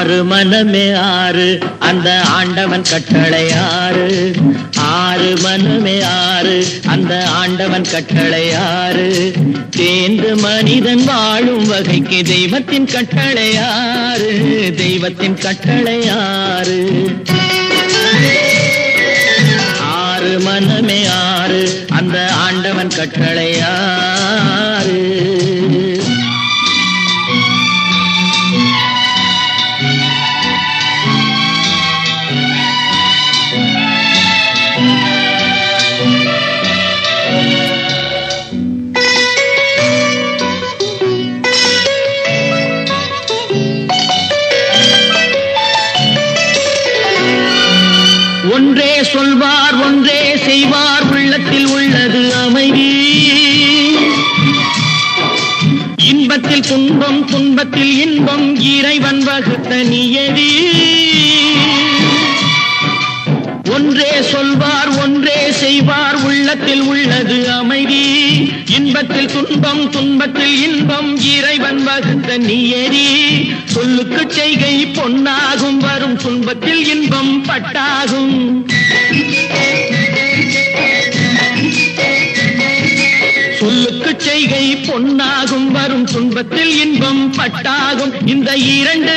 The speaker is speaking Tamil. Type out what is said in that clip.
ஆறு மனமே ஆறு அந்த ஆண்டவன் கட்டளை ஆறு. ஆறு மனமே ஆறு அந்த ஆண்டவன் கட்டளை ஆறு. தேர்ந்து மனிதன் வாழும் வகைக்கு தெய்வத்தின் கட்டளை ஆறு. தெய்வத்தின் கட்டளை ஆறு. ஆறு மனமே ஆறு அந்த ஆண்டவன் கட்டளை ஆறு. ஒன்றே சொல்வார் ஒன்றே செய்வார் உள்ளத்தில் உள்ளது அமைதி. இன்பத்தில் துன்பம் துன்பத்தில் இன்பம் இறைவன் வகுத்த நியதி. ஒன்றே சொல்வார் ஒன்றே செய்வார் உள்ளத்தில் உள்ளது அமைதி. இன்பத்தில் துன்பம் துன்பத்தில் இன்பம் இறைவன் வகுத்த நியதி. சொல்லுக்கு செய்கை பொன்னாகும் வரும் துன்பத்தில் இன்பம் பட்டாகும். சொல்லுக்கு செய்கை பொன்னாகும் வரும் துன்பத்தில் இன்பம் பட்டாகும். இந்த இரண்டு